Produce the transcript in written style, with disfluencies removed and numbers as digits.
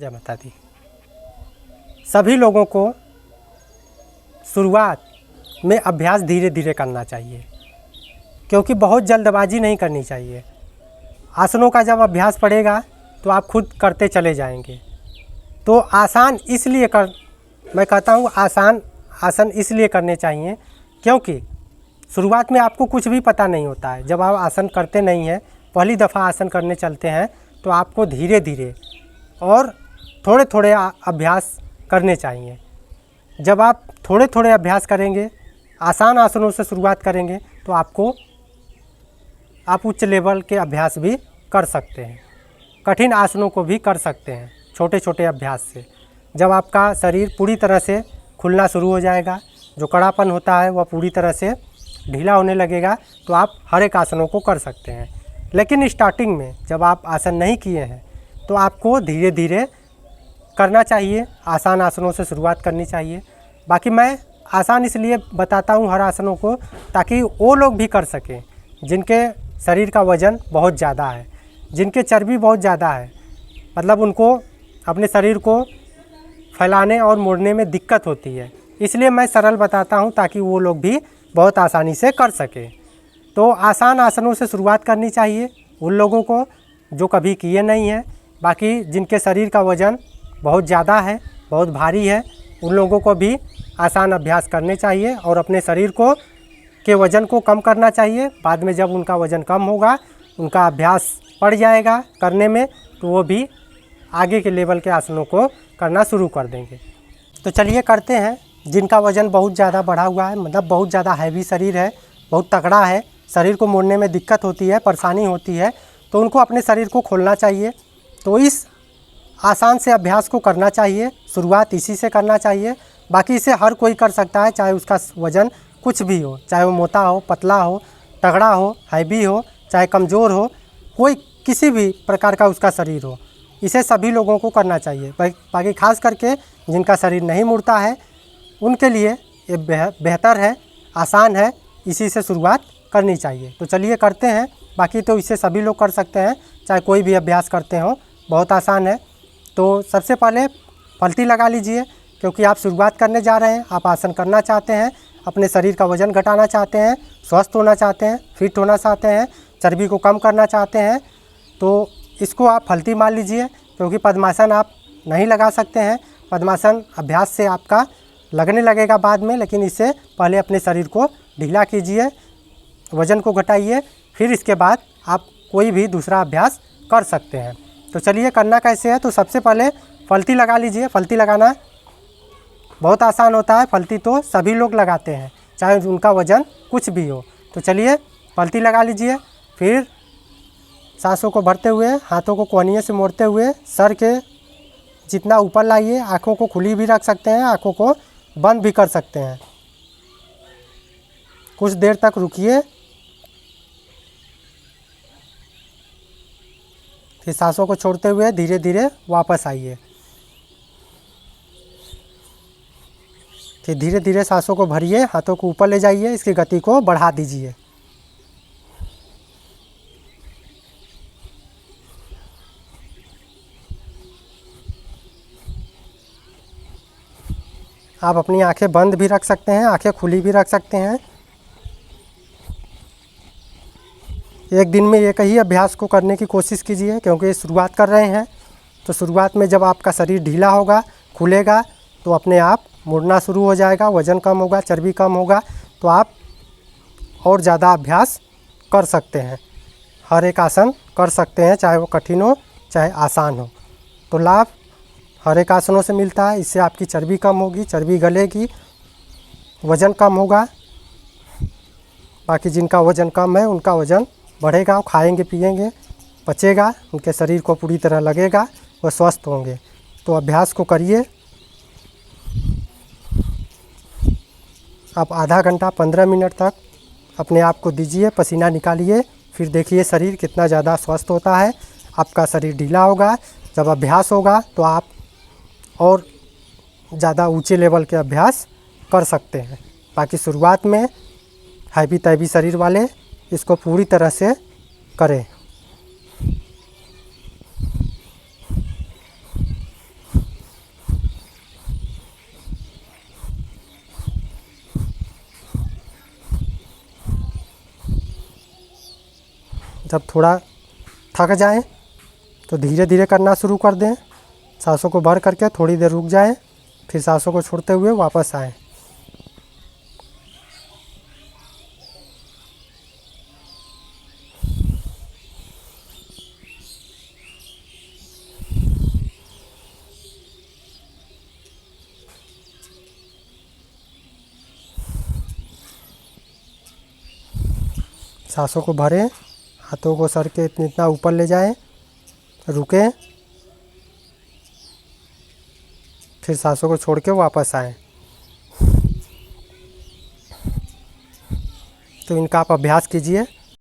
जय माता दी। सभी लोगों को शुरुआत में अभ्यास धीरे धीरे करना चाहिए, क्योंकि बहुत जल्दबाजी नहीं करनी चाहिए। आसनों का जब अभ्यास पड़ेगा तो आप खुद करते चले जाएंगे। तो आसान इसलिए मैं कहता हूँ आसान आसन इसलिए करने चाहिए क्योंकि शुरुआत में आपको कुछ भी पता नहीं होता है। जब आप आसन करते नहीं हैं, पहली दफ़ा आसन करने चलते हैं, तो आपको धीरे धीरे और थोड़े थोड़े अभ्यास करने चाहिए। जब आप थोड़े थोड़े अभ्यास करेंगे, आसान आसनों से शुरुआत करेंगे, तो आप उच्च लेवल के अभ्यास भी कर सकते हैं, कठिन आसनों को भी कर सकते हैं छोटे छोटे अभ्यास से। जब आपका शरीर पूरी तरह से खुलना शुरू हो जाएगा, जो कड़ापन होता है वह पूरी तरह से ढीला होने लगेगा, तो आप हर एक आसनों को कर सकते हैं। लेकिन स्टार्टिंग में जब आप आसन नहीं किए हैं तो आपको धीरे धीरे करना चाहिए, आसान आसनों से शुरुआत करनी चाहिए। बाकी मैं आसान इसलिए बताता हूँ हर आसनों को, ताकि वो लोग भी कर सकें जिनके शरीर का वज़न बहुत ज़्यादा है, जिनके चर्बी बहुत ज़्यादा है, मतलब उनको अपने शरीर को फैलाने और मोड़ने में दिक्कत होती है। इसलिए मैं सरल बताता हूँ ताकि वो लोग भी बहुत आसानी से कर सकें। तो आसान आसनों से शुरुआत करनी चाहिए उन लोगों को जो कभी किए नहीं हैं। बाकी जिनके शरीर का वज़न बहुत ज़्यादा है, बहुत भारी है, उन लोगों को भी आसान अभ्यास करने चाहिए और अपने शरीर के वज़न को कम करना चाहिए। बाद में जब उनका वज़न कम होगा, उनका अभ्यास पड़ जाएगा करने में, तो वो भी आगे के लेवल के आसनों को करना शुरू कर देंगे। तो चलिए करते हैं। जिनका वज़न बहुत ज़्यादा बढ़ा हुआ है, मतलब बहुत ज़्यादा हैवी शरीर है, बहुत तगड़ा है, शरीर को मोड़ने में दिक्कत होती है, परेशानी होती है, तो उनको अपने शरीर को खोलना चाहिए। तो इस आसान से अभ्यास को करना चाहिए, शुरुआत इसी से करना चाहिए। बाकी इसे हर कोई कर सकता है, चाहे उसका वज़न कुछ भी हो, चाहे वो मोटा हो, पतला हो, तगड़ा हो, हैवी हो, चाहे कमज़ोर हो, कोई किसी भी प्रकार का उसका शरीर हो, इसे सभी लोगों को करना चाहिए। बाकी खास करके जिनका शरीर नहीं मुड़ता है उनके लिए ये बेहतर है, आसान है, इसी से शुरुआत करनी चाहिए। तो चलिए करते हैं। बाकी तो इसे सभी लोग कर सकते हैं, चाहे कोई भी अभ्यास करते हो, बहुत आसान है। तो सबसे पहले फलती लगा लीजिए, क्योंकि आप शुरुआत करने जा रहे हैं, आप आसन करना चाहते हैं, अपने शरीर का वज़न घटाना चाहते हैं, स्वस्थ होना चाहते हैं, फिट होना चाहते हैं, चर्बी को कम करना चाहते हैं, तो इसको आप फलती मान लीजिए। क्योंकि पद्मासन आप नहीं लगा सकते हैं, पद्मासन अभ्यास से आपका लगने लगेगा बाद में, लेकिन इससे पहले अपने शरीर को ढीला कीजिए, वज़न को घटाइए, फिर इसके बाद आप कोई भी दूसरा अभ्यास कर सकते हैं। तो चलिए करना कैसे है। तो सबसे पहले फलती लगा लीजिए। फलती लगाना बहुत आसान होता है, फलती तो सभी लोग लगाते हैं, चाहे उनका वज़न कुछ भी हो। तो चलिए फलती लगा लीजिए। फिर सांसों को भरते हुए, हाथों को कोहनियों से मोड़ते हुए सर के जितना ऊपर लाइए। आँखों को खुली भी रख सकते हैं, आँखों को बंद भी कर सकते हैं। कुछ देर तक रुकिए, फिर सांसों को छोड़ते हुए धीरे धीरे वापस आइए। फिर धीरे धीरे सांसों को भरिए, हाथों को ऊपर ले जाइए, इसकी गति को बढ़ा दीजिए। आप अपनी आंखें बंद भी रख सकते हैं, आंखें खुली भी रख सकते हैं। एक दिन में एक ही अभ्यास को करने की कोशिश कीजिए, क्योंकि शुरुआत कर रहे हैं। तो शुरुआत में जब आपका शरीर ढीला होगा, खुलेगा, तो अपने आप मुड़ना शुरू हो जाएगा, वज़न कम होगा, चर्बी कम होगा, तो आप और ज़्यादा अभ्यास कर सकते हैं, हर एक आसन कर सकते हैं, चाहे वो कठिन हो चाहे आसान हो। तो लाभ हर एक आसनों से मिलता है। इससे आपकी चर्बी कम होगी, चर्बी गलेगी, वज़न कम होगा। बाकी जिनका वज़न कम है उनका वज़न बढ़ेगा, खाएंगे पिएंगे, पचेगा, उनके शरीर को पूरी तरह लगेगा, वो स्वस्थ होंगे। तो अभ्यास को करिए। आप आधा घंटा 15 मिनट तक अपने आप को दीजिए, पसीना निकालिए, फिर देखिए शरीर कितना ज़्यादा स्वस्थ होता है। आपका शरीर ढीला होगा, जब अभ्यास होगा तो आप और ज़्यादा ऊंचे लेवल के अभ्यास कर सकते हैं। बाकी शुरुआत में हैवी तैवी शरीर वाले इसको पूरी तरह से करें। जब थोड़ा थक जाएं तो धीरे धीरे करना शुरू कर दें। सांसों को भर करके थोड़ी देर रुक जाएं, फिर सांसों को छोड़ते हुए वापस आएं। सांसों को भरें, हाथों को सर के इतना ऊपर ले जाएं, रुकें, फिर सांसों को छोड़ के वापस आएं। तो इनका आप अभ्यास कीजिए।